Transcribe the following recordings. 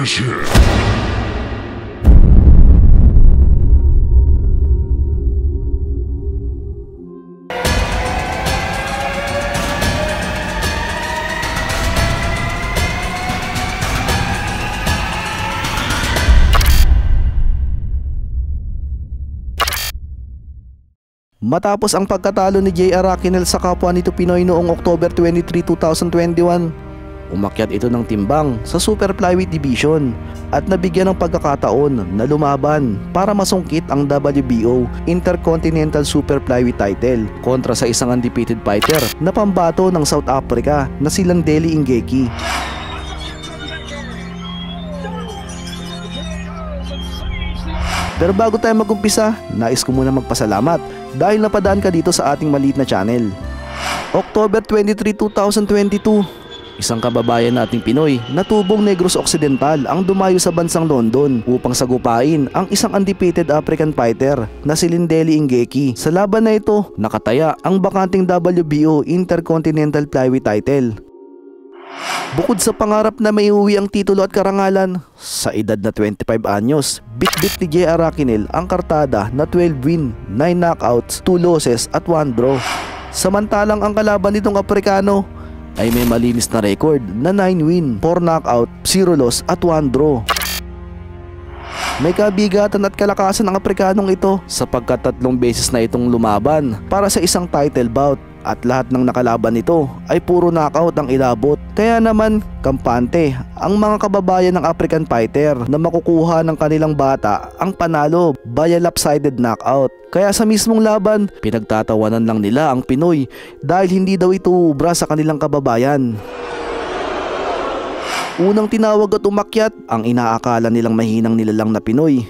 Finish him! Matapos ang pagkatalo ni J.R. Raquinel sa kapwa nito Pinoy noong October 23, 2021, umakyat ito ng timbang sa Super Flyweight Division at nabigyan ng pagkakataon na lumaban para masungkit ang WBO Intercontinental Super Flyweight title kontra sa isang undefeated fighter na pambato ng South Africa na si Landeli Ngeki. Pero bago tayo mag-umpisa, nais ko muna magpasalamat dahil napadaan ka dito sa ating maliit na channel. October 23, 2022, isang kababayan nating Pinoy na tubong Negros Occidental ang dumayo sa bansang London upang sagupain ang isang undefeated African fighter na si Landeli Ngeki. Sa laban na ito, nakataya ang bakanting WBO Intercontinental Flyweight title. Bukod sa pangarap na maiuwi ang titulo at karangalan, sa edad na 25 anyos, bit-bit ni J.R. Raquinel ang kartada na 12 win, 9 knockouts, 2 losses at 1 draw. Samantalang ang kalaban nitong Aprikano ay may malinis na record na 9 win, 4 knockout, 0 loss at 1 draw. May kabigatan at kalakasan ang Aprikanong ito sapagkat 3 beses na itong lumaban para sa isang title bout. At lahat ng nakalaban nito ay puro knockout ang ilabot. Kaya naman, kampante ang mga kababayan ng African fighter na makukuha ng kanilang bata ang panalo via lopsided knockout. Kaya sa mismong laban, pinagtatawanan lang nila ang Pinoy dahil hindi daw ito ubra sa kanilang kababayan. Unang tinawag at umakyat ang inaakala nilang mahinang nilalang na Pinoy.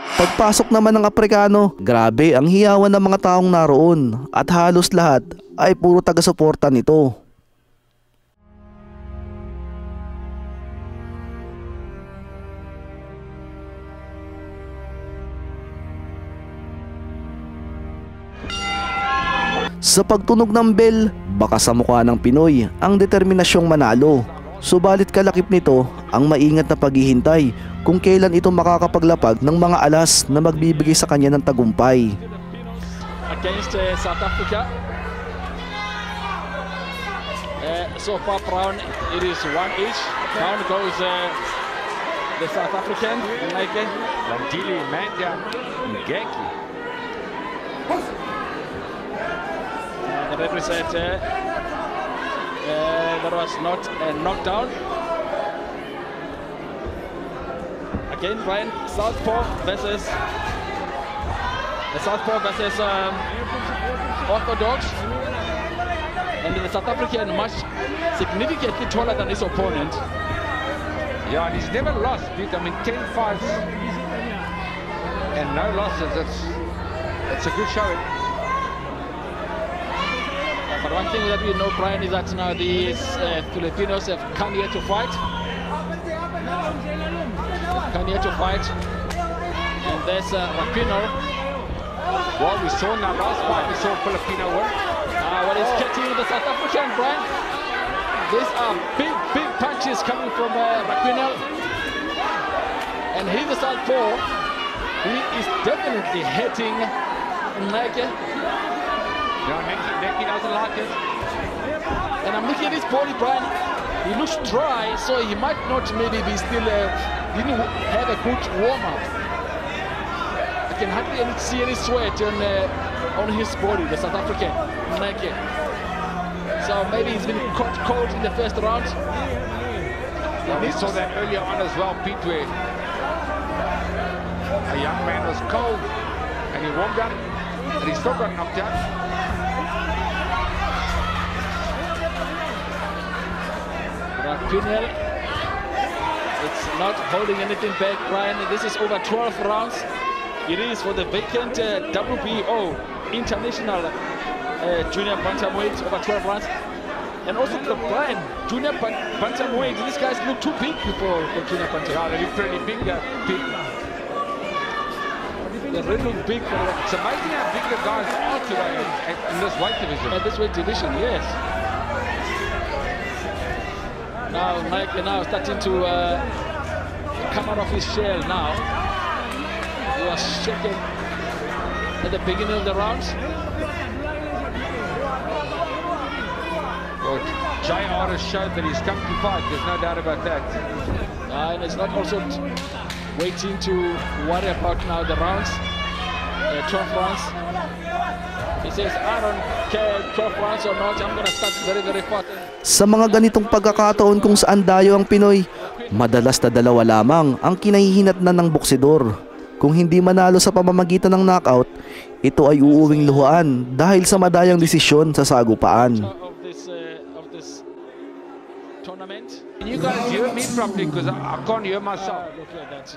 Pagpasok naman ng Aprikano, grabe ang hiyawan ng mga taong naroon at halos lahat ay puro taga-suporta nito. Sa pagtunog ng bell, baka sa mukha ng Pinoy ang determinasyong manalo. Subalit kalakip nito ang maingat na paghihintay kung kailan ito makakapaglapag ng mga alas na magbibigay sa kanya ng tagumpay. Against South Africa. So far round it is 1 each. Down goes the South African Landeli Ngeki. The referee said there was not a knockdown. Again, Brian, Southpaw versus Orthodox, and the South African much significantly taller than his opponent. Yeah, and he's never lost. I mean, 10 fights and no losses. That's a good showing. But one thing that we know, Brian, is that now these Filipinos have come here to fight. And there's Rapino. Well, we saw in our last fight, we saw Filipino win. What is getting the South African, Brian? These are big punches coming from Rapino. And he's the southpaw. He is definitely hitting Ngeki. No, Ngeki doesn't like it. And I'm looking at his body, Brian. He looks dry, so he might not maybe be still didn't have a good warm-up. I can hardly see any sweat on his body, the South African Ngeki. So maybe he's been caught cold in the first round. Yeah, we saw that earlier on as well, Pete, where a young man was cold and he warmed up and he still got knocked out. Raquinel, it's not holding anything back, Brian. This is over 12 rounds. It is for the vacant WBO International Junior Bantamweight, over 12 rounds. And also the Brian, Junior Bantamweight, these guys look too big for Junior Bantamweight. Yeah, they look pretty big, big. They really look big. It's amazing how big the guys are today in this weight division. At this weight division, yes. Now Mike now starting to come out of his shell now. He was shaken at the beginning of the rounds. But JR has showed that he's come to fight. There's no doubt about that. And it's not also waiting to worry about now the rounds, 12 rounds. He says, I don't care 12 rounds or not, I'm going to start very, very fast. Sa mga ganitong pagkakataon kung saan dayo ang Pinoy, madalas na dalawa lamang ang kinahihinatnan ng boksidor. Kung hindi manalo sa pamamagitan ng knockout, ito ay uuwing luhaan dahil sa madayang desisyon sa sagupaan. Of this tournament. Can you guys hear me properly? Because I can't hear myself. Look at that.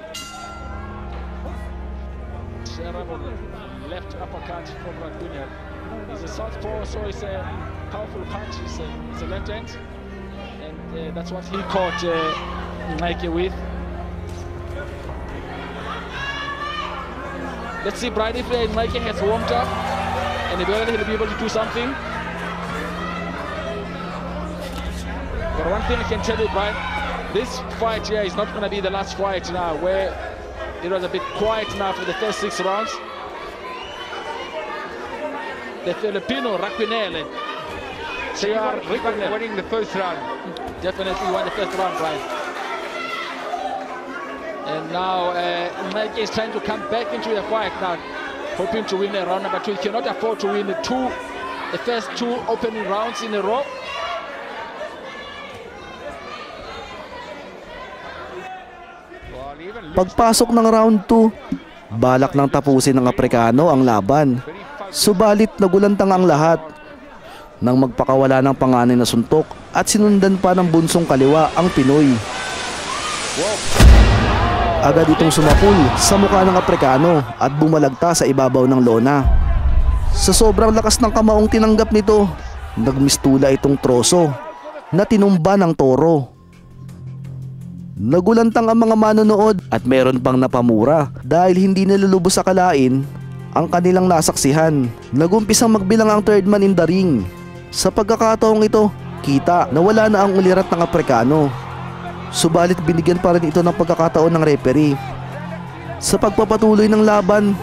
Terrible left uppercut from Ragunya. He's a southpaw, so it's a powerful punch. It's a left hand, and that's what he caught Mikey with. Let's see, Brian, if Mikey has warmed up and he'll be able to do something. But one thing I can tell you, Brian, this fight here is not going to be the last fight now, where it was a bit quiet now for the first 6 rounds. The Filipino, Raquinel, So you are winning the first round. definitely won the first round, Brian. And now Mikey is trying to come back into the fight now, hoping to win the round number 2. He cannot afford to win the first 2 opening rounds in a row. Pagpasok ng round 2, balak nang tapusin ng Aprikano ang laban. Subalit nagulantang ang lahat nang magpakawala ng panganay na suntok at sinundan pa ng bunsong kaliwa ang Pinoy. Agad itong sumapul sa mukha ng Aprikano at bumalagta sa ibabaw ng lona. Sa sobrang lakas ng kamaong tinanggap nito, nagmistula itong troso na tinumba ng toro. Nagulantang ang mga manonood at meron pang napamura dahil hindi nilulubos sa kalain ang kanilang nasaksihan. Nagumpisang magbilang ang third man in the ring. Sa pagkakataong ito, kita na wala na ang ulirat ng Aprikano. Subalit binigyan pa rin ito ng pagkakataon ng referee. Sa pagpapatuloy ng laban,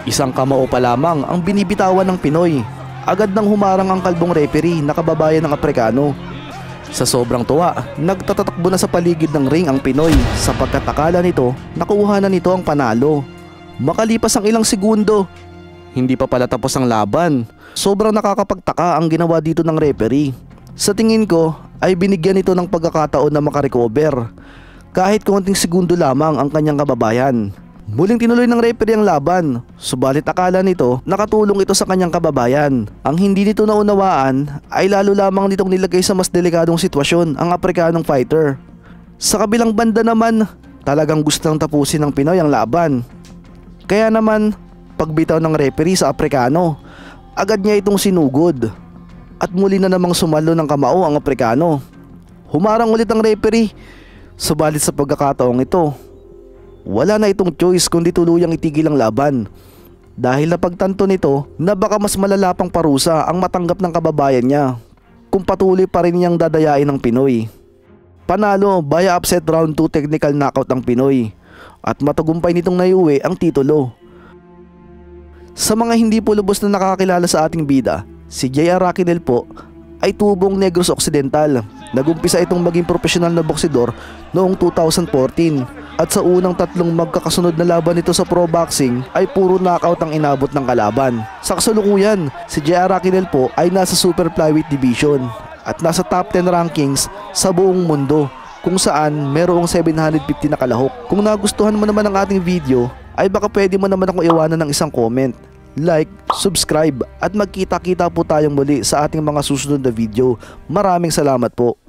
isang kamao pa lamang ang binibitawan ng Pinoy. Agad nang humarang ang kalbong referee na kababayan ng Aprikano. Sa sobrang tuwa, nagtatatakbo na sa paligid ng ring ang Pinoy sapagkat akala nito nakuha na nito ang panalo. Makalipas ang ilang segundo, hindi pa pala tapos ang laban. Sobrang nakakapagtaka ang ginawa dito ng referee. Sa tingin ko ay binigyan ito ng pagkakataon na makarecover. Kahit konting segundo lamang ang kanyang kababayan. Muling tinuloy ng referee ang laban, subalit akala nito nakatulong ito sa kanyang kababayan. Ang hindi nito naunawaan ay lalo lamang nitong nilagay sa mas delikadong sitwasyon ang Aprikanong fighter. Sa kabilang banda naman, talagang gustong tapusin ng Pinoy ang laban. Kaya naman, pagbitaw ng referee sa Aprikano, agad niya itong sinugod. At muli na namang sumalo ng kamao ang Aprikano. Humarang ulit ang referee, subalit sa pagkakataong ito, wala na itong choice kundi tuluyang itigil ang laban. Dahil napagtanto nito na baka mas malala pang parusa ang matanggap ng kababayan niya kung patuloy pa rin niyang dadayain ng Pinoy. Panalo via upset round 2 technical knockout ang Pinoy at matagumpay nitong naiuwi ang titulo. Sa mga hindi po lubos na nakakilala sa ating bida, si JR Raquinel po ay tubong Negros Occidental. Nagumpisa itong maging profesional na boksidor noong 2014 at sa unang 3 magkakasunod na laban nito sa pro boxing ay puro knockout ang inabot ng kalaban. Sa kasalukuyan, si JR Raquinel po ay nasa super flyweight division at nasa top 10 rankings sa buong mundo kung saan merong 750 na kalahok. Kung nagustuhan mo naman ang ating video ay baka pwede mo naman akong iwanan ng isang comment, like, subscribe at magkita-kita po tayong muli sa ating mga susunod na video. Maraming salamat po.